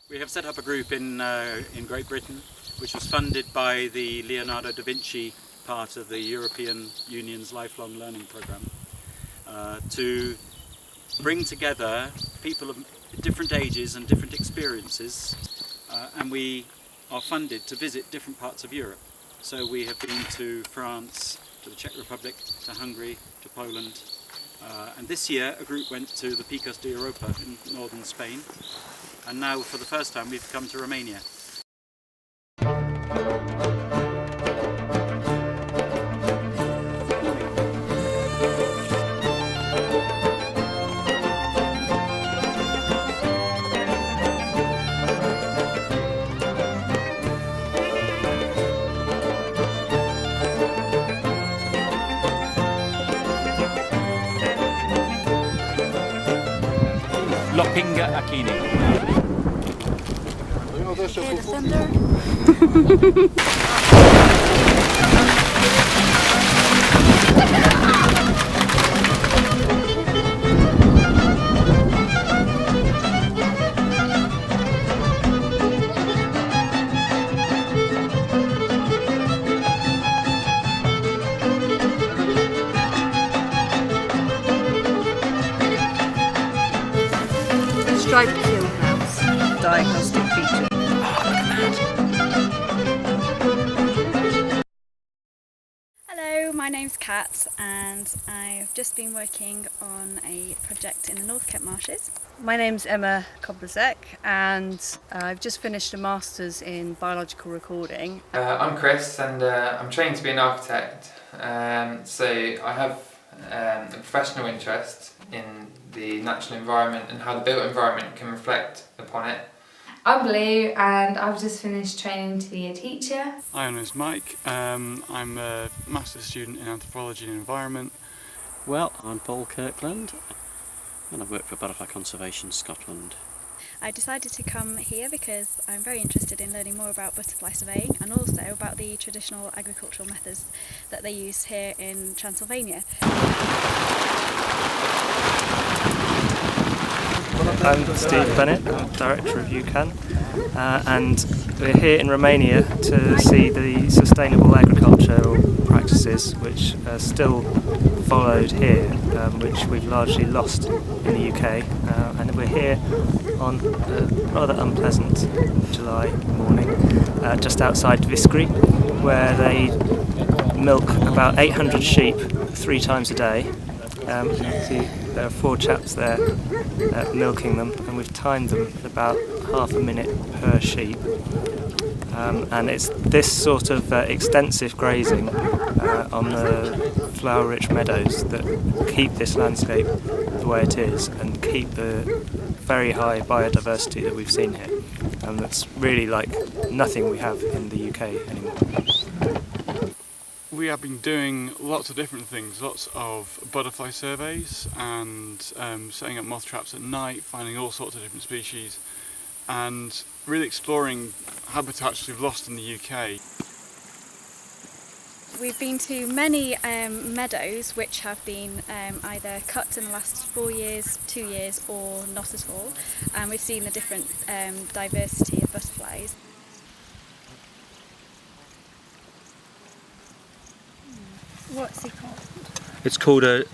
We have set up a group in Great Britain, which was funded by the Leonardo da Vinci part of the European Union's lifelong learning programme, to bring together people of different ages and different experiences, and we are funded to visit different parts of Europe. So we have been to France, to the Czech Republic, to Hungary, to Poland, and this year a group went to the Picos de Europa in northern Spain, and now for the first time we've come to Romania. Lopinga Akini. Hear the thunder? Striped fieldmouse, diagnostic feature. Hello, my name's Kat and I've just been working on a project in the North Kent marshes. My name's Emma Koblasek and I've just finished a Masters in Biological Recording. I'm Chris and I'm trained to be an architect, so I have a professional interest in the natural environment and how the built environment can reflect upon it. I'm Blue and I've just finished training to be a teacher. Hi, my name's Mike. I'm a master's student in anthropology and environment. Well, I'm Paul Kirkland and I work for Butterfly Conservation Scotland. I decided to come here because I'm very interested in learning more about butterfly surveying and also about the traditional agricultural methods that they use here in Transylvania. I'm Steve Bennett, I'm Director of EUCAN, and we're here in Romania to see the sustainable agricultural practices which are still followed here, which we've largely lost in the UK, and we're here on a rather unpleasant July morning just outside Viskri, where they milk about 800 sheep 3 times a day. You can see there are 4 chaps there milking them, and we've timed them at about half a minute per sheep. And it's this sort of extensive grazing on the flower-rich meadows that keep this landscape the way it is and keep the very high biodiversity that we've seen here. And that's really like nothing we have in the UK anymore. We have been doing lots of different things, lots of butterfly surveys and setting up moth traps at night, finding all sorts of different species and really exploring habitats we've lost in the UK. We've been to many meadows which have been either cut in the last 4 years, 2 years or not at all, and we've seen the different diversity of butterflies. What's he called? It's called a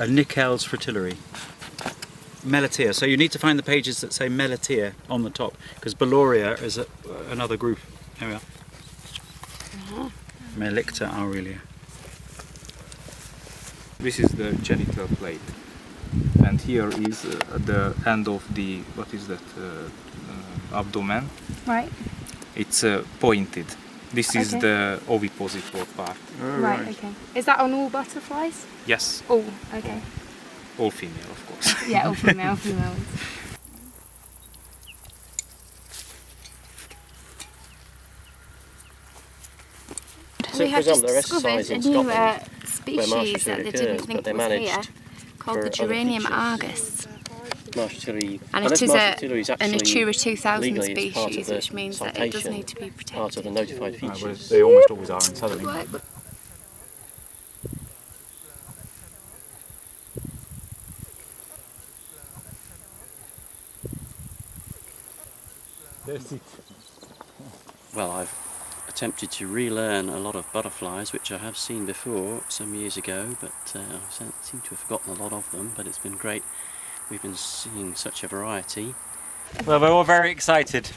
Nickel's fritillary. Melatea. So you need to find the pages that say Melatea on the top, because Beloria is another group. There we are. Melicta aurelia. This is the genital plate, and here is the end of the, what is that, abdomen. Right. It's pointed. This is the ovipositor part. Right, okay. Is that on all butterflies? Yes. All, okay. All female, of course. Yeah, all female, females. We have just discovered a new species that they didn't think was here, called the Geranium argus. And it is a Natura 2000 species, which means that it does need to be protected. Part of the notified features. They almost always are in southern England. Well, I've attempted to relearn a lot of butterflies, which I have seen before some years ago, but I seem to have forgotten a lot of them, but it's been great. We've been seeing such a variety. Well, we're all very excited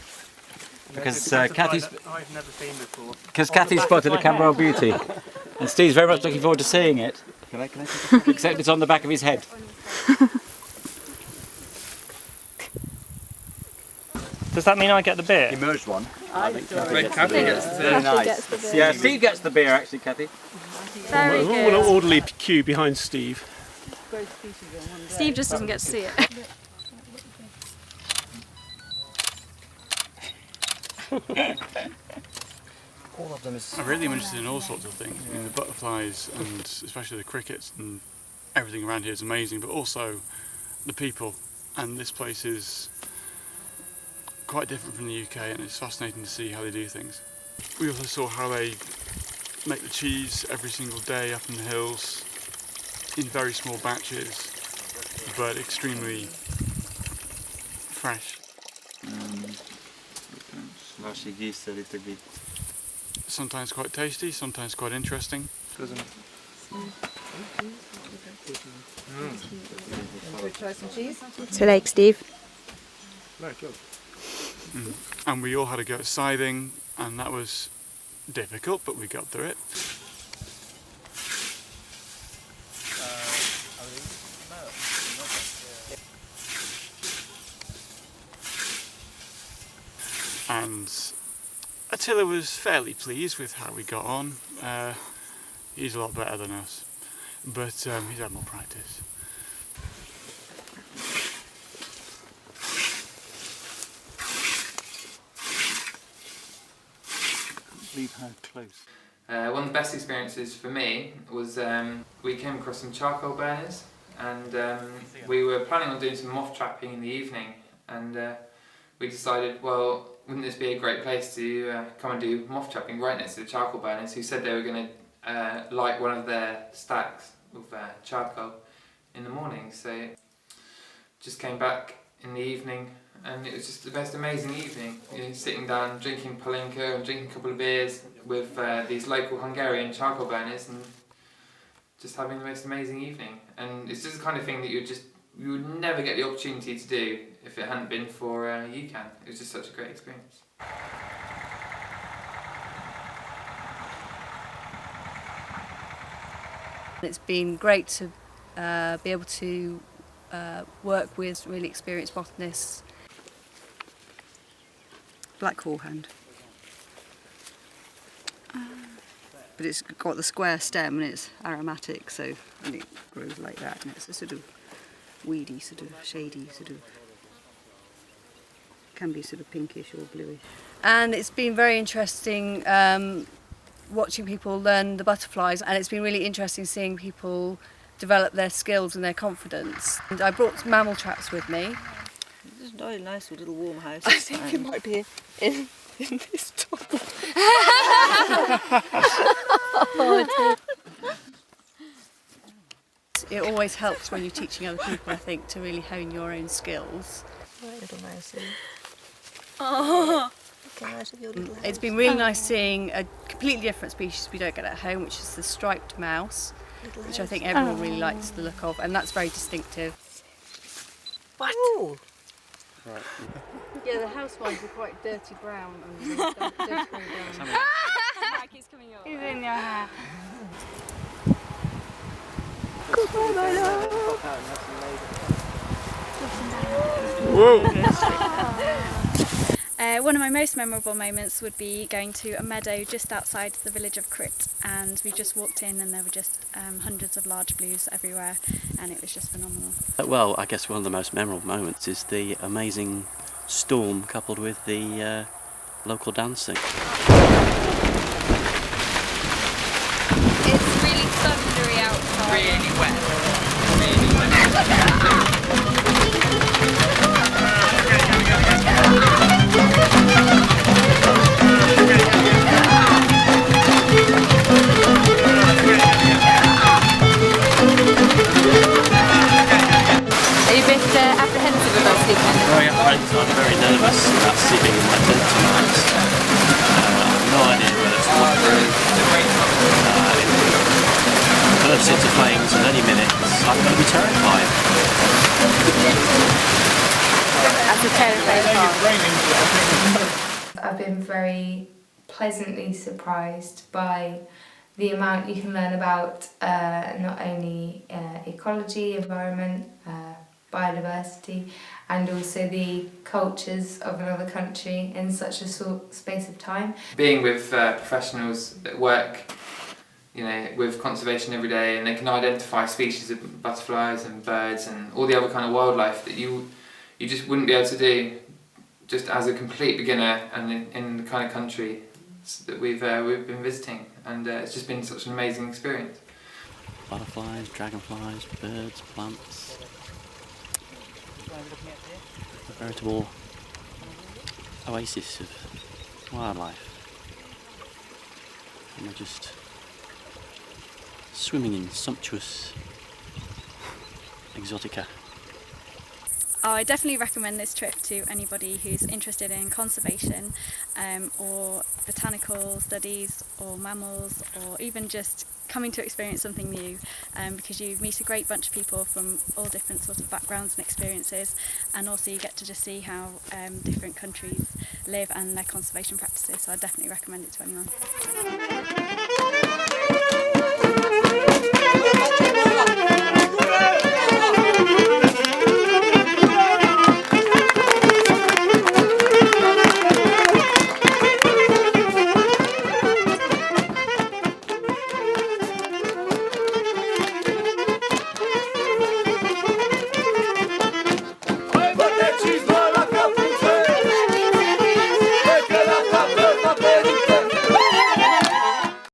because Cathy's I've never seen before. because Cathy spotted a Camberwell beauty, and Steve's very much looking forward to seeing it. Can I except it's on the back of his head. Does that mean I get the beer? Emerged one. Cathy gets the Very nice. Yeah, Steve gets the beer actually, Cathy. Very We're all in an orderly queue behind Steve. Steve just doesn't get to see it. I'm really interested in all sorts of things. I mean, the butterflies and especially the crickets and everything around here is amazing, but also the people. And this place is quite different from the UK, and it's fascinating to see how they do things. We also saw how they make the cheese every single day up in the hills in very small batches, but extremely fresh. She gives a little bit. Sometimes quite tasty, sometimes quite interesting. Try some cheese? So like Steve. And we all had to go scything, and that was difficult, but we got through it. And Attila was fairly pleased with how we got on. He's a lot better than us, but he's had more practice. Leave her close. One of the best experiences for me was we came across some charcoal burners, and we were planning on doing some moth trapping in the evening, and we decided, well, wouldn't this be a great place to come and do moth trapping right next to the charcoal burners, who said they were going to light one of their stacks of charcoal in the morning. So just came back in the evening, and it was just the most amazing evening, you know, sitting down drinking pálinka and drinking a couple of beers with these local Hungarian charcoal burners, and just having the most amazing evening. And it's just the kind of thing that you would never get the opportunity to do if it hadn't been for EUCAN. It was just such a great experience. It's been great to be able to work with really experienced botanists. Black horehound. But it's got the square stem and it's aromatic, so and it grows like that, and it's a sort of weedy, sort of shady, sort of can be sort of pinkish or bluish. And it's been very interesting watching people learn the butterflies, and it's been really interesting seeing people develop their skills and their confidence. And I brought some mammal traps with me. It's a very nice little warm house. I think it might be in this top. It always helps when you're teaching other people, I think, to really hone your own skills. Little mousey. Oh. Little It's been really nice seeing a completely different species we don't get at home, which is the striped mouse, which I think everyone really likes the look of, and that's very distinctive. What? Right. Yeah, the house ones are quite dirty brown and dirty brown. He's coming up. He's in your hair. One of my most memorable moments would be going to a meadow just outside the village of Crit, and we just walked in and there were just hundreds of large blues everywhere, and it was just phenomenal. Well, I guess one of the most memorable moments is the amazing storm coupled with the local dancing. It's really thundery outside. Really wet. Really wet. Are you bit apprehensive about sleeping? Very apprehensive. I'm very nervous about sleeping in my tent tonight. I've no idea whether it's waterproof. It bursts into flames in any minute. I'm going to be terrified. That's a terrifying thought. I've been very pleasantly surprised by the amount you can learn about not only ecology, environment, biodiversity, and also the cultures of another country in such a short space of time. Being with professionals that work, you know, with conservation every day, and they can identify species of butterflies and birds and all the other kind of wildlife that you just wouldn't be able to do just as a complete beginner, and in the kind of country that we've been visiting, and it's just been such an amazing experience. Butterflies, dragonflies, birds, plants. A veritable oasis of wildlife. And we're just swimming in sumptuous exotica. Oh, I definitely recommend this trip to anybody who's interested in conservation or botanical studies or mammals, or even just coming to experience something new, because you meet a great bunch of people from all different sorts of backgrounds and experiences, and also you get to just see how different countries live and their conservation practices, so I definitely recommend it to anyone. She's